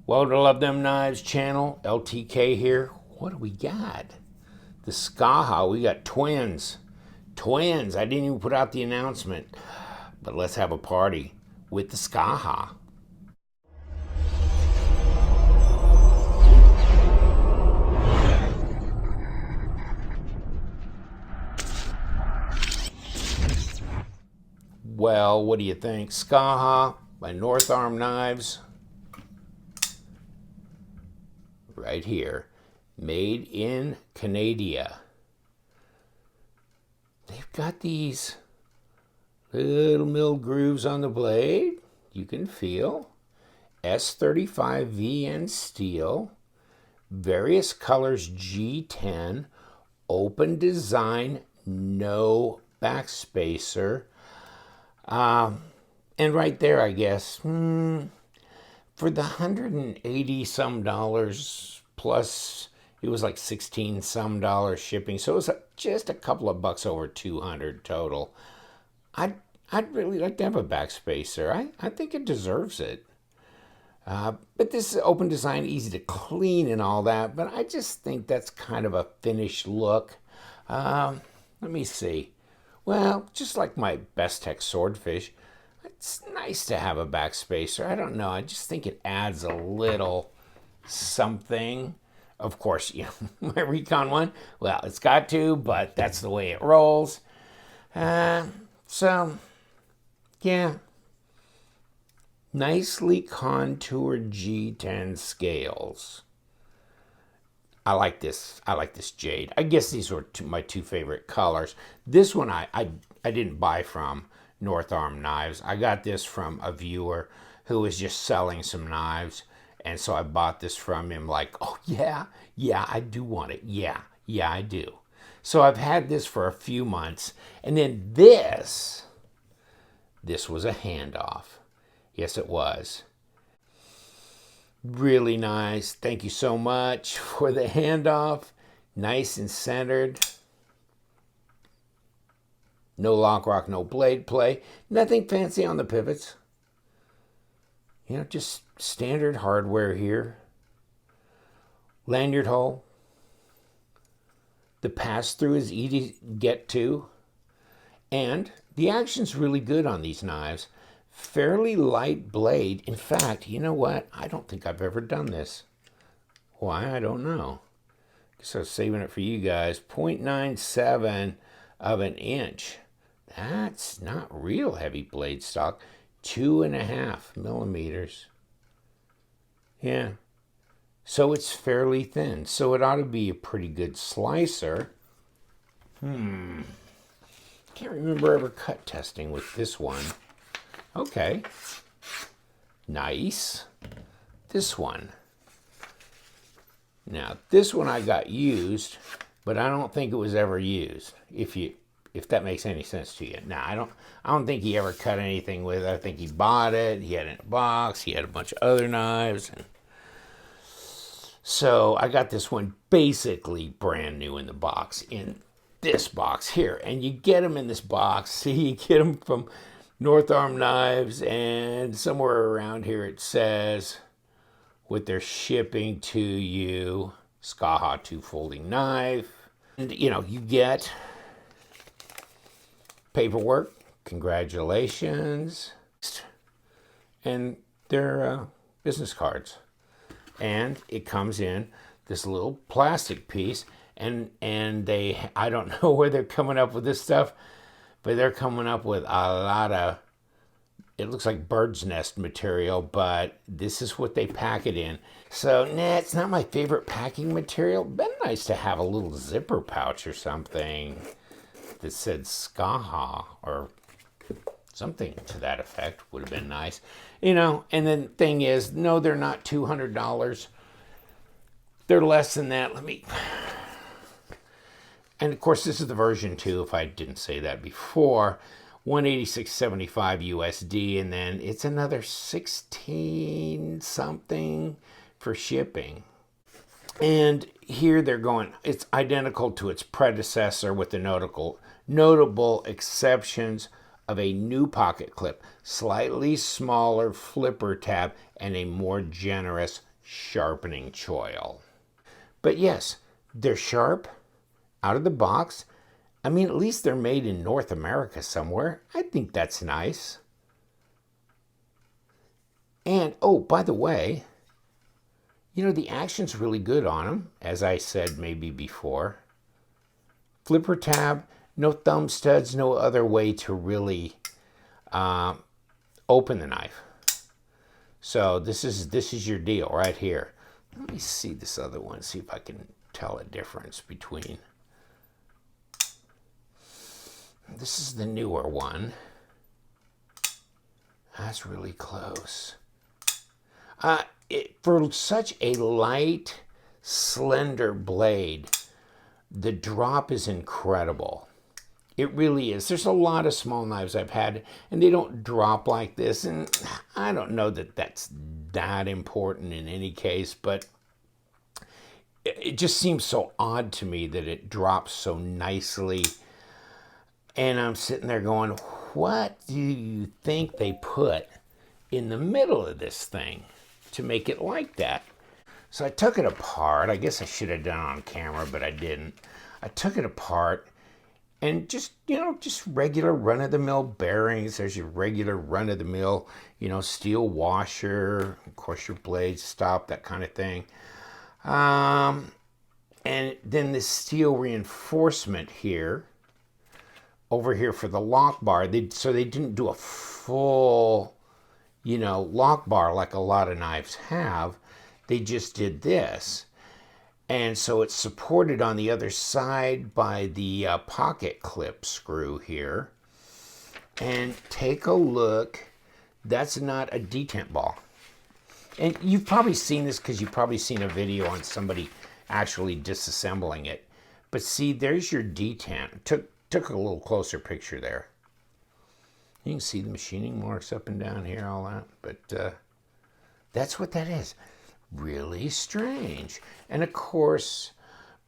Well, to Love Them Knives channel, LTK here. What do we got? The Skaha. We got twins. Twins. I didn't even put out the announcement. But let's have a party with the Skaha. Well, what do you think? Skaha by North Arm Knives. Right here. Made in Canada. They've got these little mill grooves on the blade. You can feel. S35 VN steel. Various colors G10. Open design. No backspacer. And right there, I guess, for the $180 some plus, it was like $16 some shipping, so it was just a couple of bucks over 200 total. I'd really like to have a backspacer. I think it deserves it. But this is open design, easy to clean and all that, but I just think that's kind of a finished look. Let me see. Well, just like my Bestech Swordfish, it's nice to have a backspacer. I don't know. I just think it adds a little something. Of course, my Recon one, well, it's got to, but that's the way it rolls. So, yeah. Nicely contoured G10 scales. I like this. I like this jade. I guess these were my two favorite colors. This one I didn't buy from North Arm Knives. I got this from a viewer who was just selling some knives. And so I bought this from him like, oh, yeah, I do want it. Yeah, I do. So I've had this for a few months. And then this was a handoff. Yes, it was. Really nice. Thank you so much for the handoff. Nice and centered. No lock rock, no blade play. Nothing fancy on the pivots. Just standard hardware here. Lanyard hole. The pass-through is easy to get to. And the action's really good on these knives. Fairly light blade. In fact, you know what? I don't think I've ever done this. Why? I don't know. Guess I was saving it for you guys. 0.97 of an inch. That's not real heavy blade stock. 2.5 millimeters. Yeah. So it's fairly thin. So it ought to be a pretty good slicer. Can't remember ever cut testing with this one. Okay. Nice. This one. Now, this one I got used, but I don't think it was ever used. If that makes any sense to you. Now, I don't think he ever cut anything with it. I think he bought it. He had it in a box. He had a bunch of other knives. And so I got this one basically brand new in the box, in this box here. And you get them in this box. See, you get them from North Arm Knives, and somewhere around here it says what they're shipping to you. Skaha 2-folding knife. And, you get paperwork. Congratulations. And their business cards. And it comes in this little plastic piece. And I don't know where they're coming up with this stuff, but they're coming up with a lot of, it looks like bird's nest material, but this is what they pack it in. So, it's not my favorite packing material. Been nice to have a little zipper pouch or something that said Skaha or something to that effect would have been nice. And the thing is, no, they're not $200. They're less than that. And of course, this is the version 2, if I didn't say that before. $186.75 USD, and then it's another 16 something for shipping. And here they're going, it's identical to its predecessor with the notable exceptions of a new pocket clip, slightly smaller flipper tab, and a more generous sharpening choil. But yes, they're sharp out of the box. I mean, at least they're made in North America somewhere. I think that's nice. And, oh, by the way, you know, the action's really good on them, as I said maybe before. Flipper tab, no thumb studs, no other way to really open the knife. So this is your deal right here. Let me see this other one, see if I can tell a difference between. This is the newer one. That's really close. For such a light, slender blade, the drop is incredible. It really is. There's a lot of small knives I've had, and they don't drop like this, and I don't know that that's that important in any case, but it just seems so odd to me that it drops so nicely. And I'm sitting there going, what do you think they put in the middle of this thing to make it like that? So I took it apart. I guess I should have done it on camera, but I didn't. I took it apart and just, you know, just regular run-of-the-mill bearings. There's your regular run-of-the-mill, you know, steel washer, of course your blades stop, that kind of thing. And then this steel reinforcement here, over here for the lock bar. So they didn't do a full, you know, lock bar like a lot of knives have. They just did this. And so it's supported on the other side by the pocket clip screw here. And take a look. That's not a detent ball. And you've probably seen this because you've probably seen a video on somebody actually disassembling it. But see, there's your detent. Took a little closer picture there. You can see the machining marks up and down here, all that. But that's what that is. Really strange. And of course,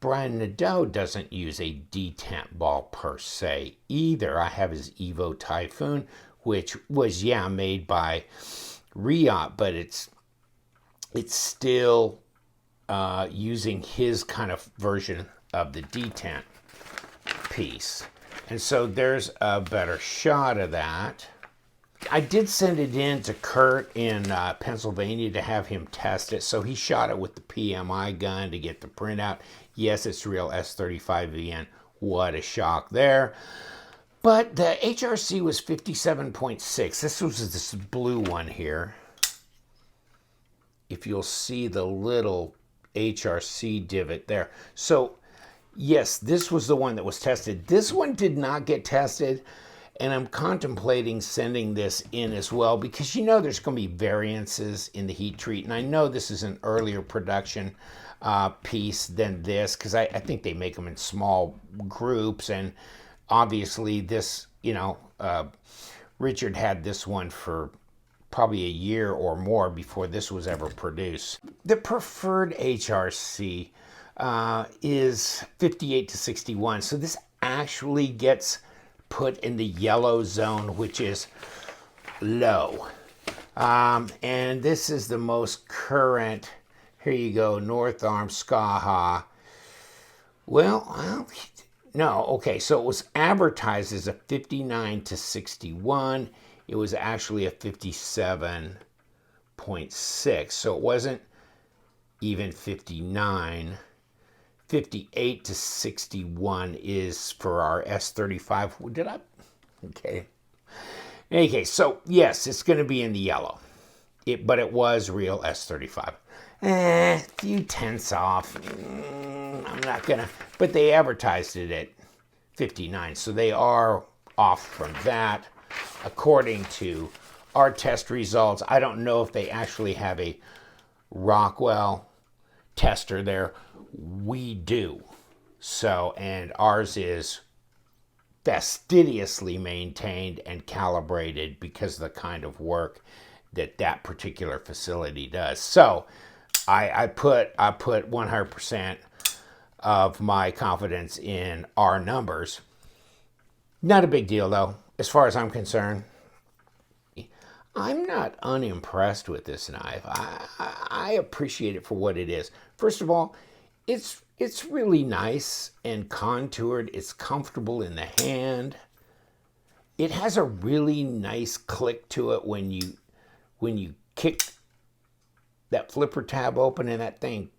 Brian Nadeau doesn't use a detent ball per se either. I have his Evo Typhoon, which was, yeah, made by Riot, but it's still using his kind of version of the detent piece. And so there's a better shot of that. I did send it in to Kurt in Pennsylvania to have him test it. So he shot it with the PMI gun to get the printout. Yes, it's real S35VN. What a shock there. But the HRC was 57.6. This was this blue one here. If you'll see the little HRC divot there. So yes, this was the one that was tested. This one did not get tested, and I'm contemplating sending this in as well because you know there's going to be variances in the heat treat, and I know this is an earlier production piece than this because I think they make them in small groups, and obviously this, you know, Richard had this one for probably a year or more before this was ever produced. The preferred HRC is 58 to 61. So this actually gets put in the yellow zone, which is low. And this is the most current. Here you go, North Arm Skaha. Well, no, okay, so it was advertised as a 59 to 61. It was actually a 57.6. So it wasn't even 59. 58 to 61 is for our S35. Did I? Okay. In any case, so yes, it's going to be in the yellow. But it was real S35. A few tenths off. I'm not going to. But they advertised it at 59. So they are off from that. According to our test results, I don't know if they actually have a Rockwell tester there. We do. So, and ours is fastidiously maintained and calibrated because of the kind of work that that particular facility does. So, I put 100% of my confidence in our numbers. Not a big deal though, as far as I'm concerned. I'm not unimpressed with this knife. I appreciate it for what it is. First of all, it's really nice and contoured. It's comfortable in the hand. It has a really nice click to it when you kick that flipper tab open and that thing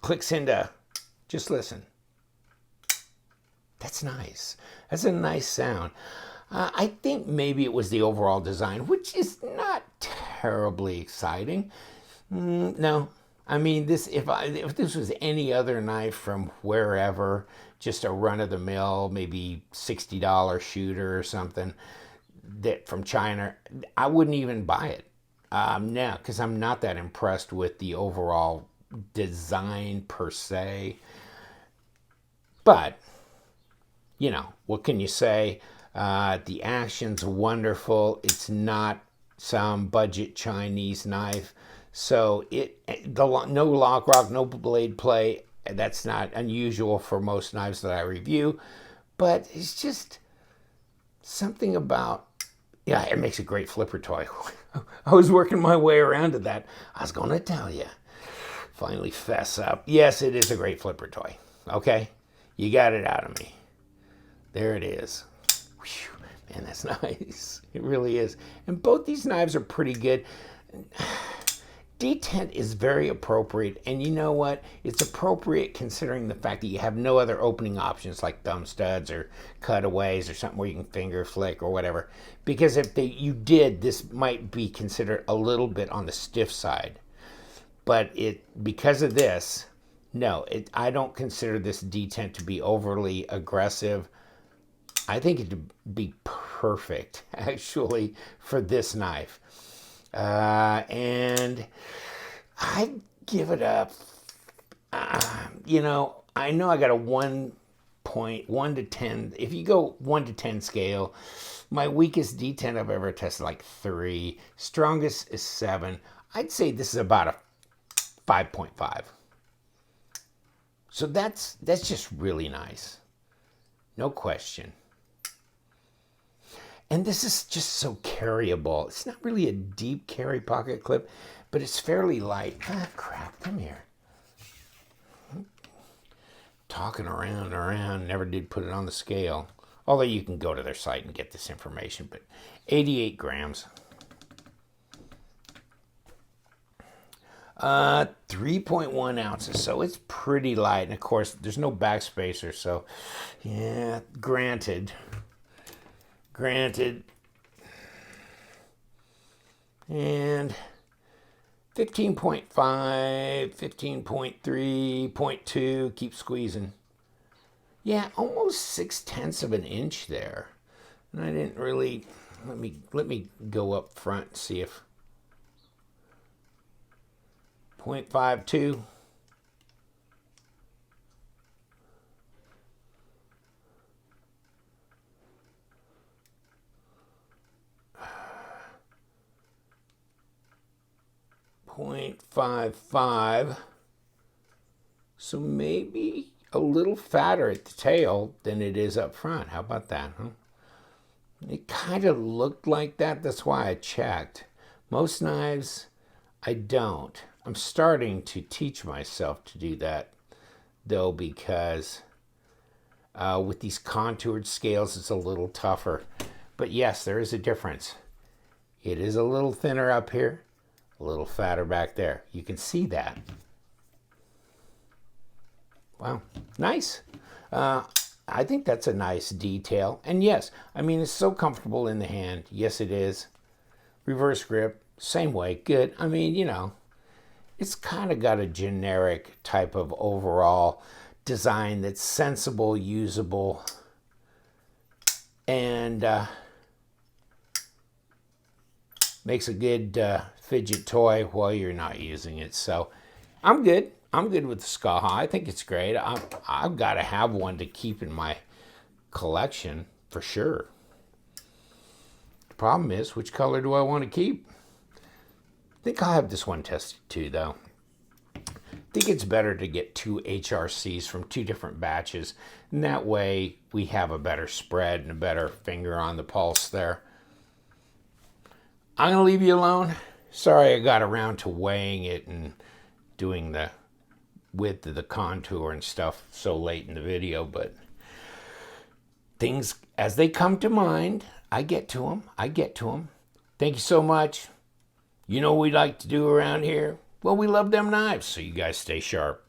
clicks into, just listen. That's nice. That's a nice sound. I think maybe it was the overall design, which is not terribly exciting. No, I mean this. If this was any other knife from wherever, just a run of the mill, maybe $60 shooter or something, that from China, I wouldn't even buy it. Now, because I'm not that impressed with the overall design per se. But what can you say? The action's wonderful. It's not some budget Chinese knife. So no lock rock, no blade play. That's not unusual for most knives that I review. But it's just something about, it makes a great flipper toy. I was working my way around to that. I was going to tell you. Finally fess up. Yes, it is a great flipper toy. Okay? You got it out of me. There it is. Whew, man, that's nice. It really is. And both these knives are pretty good. Detent is very appropriate. And you know what? It's appropriate considering the fact that you have no other opening options like thumb studs or cutaways or something where you can finger flick or whatever. Because if you did, this might be considered a little bit on the stiff side. But because of this, no, I don't consider this detent to be overly aggressive. I think it'd be perfect, actually, for this knife. And I'd give it up. I know I got a 1 to 10. If you go 1 to 10 scale, my weakest detent I've ever tested like 3. Strongest is 7. I'd say this is about a 5.5. So that's just really nice. No question. And this is just so carryable. It's not really a deep carry pocket clip, but it's fairly light. Ah, crap, come here. Talking around and around, never did put it on the scale. Although you can go to their site and get this information, but 88 grams. 3.1 ounces, so it's pretty light. And of course, there's no backspacer, so yeah, granted. And 15.5, 15.3, 0.2, keep squeezing. Yeah, almost 0.6 of an inch there. And I didn't really, let me go up front and see if 0.52. .55, so maybe a little fatter at the tail than it is up front. How about that, huh? It kind of looked like that. That's why I checked. Most knives, I don't. I'm starting to teach myself to do that, though, because with these contoured scales, it's a little tougher. But yes, there is a difference. It is a little thinner up here, a little fatter back there. You can see that. Wow, nice. I think that's a nice detail. And yes, I mean, it's so comfortable in the hand. Yes, it is. Reverse grip, same way, good. I mean, it's kind of got a generic type of overall design that's sensible, usable, and makes a good fidget toy while you're not using it. So I'm good. I'm good with the Skaha. I think it's great. I've got to have one to keep in my collection for sure. The problem is, which color do I want to keep? I think I'll have this one tested too, though. I think it's better to get 2 HRCs from 2 different batches, and that way we have a better spread and a better finger on the pulse there. I'm going to leave you alone. Sorry I got around to weighing it and doing the width of the contour and stuff so late in the video, but things as they come to mind, I get to them. Thank you so much. You know what we like to do around here? Well, we love them knives, so you guys stay sharp.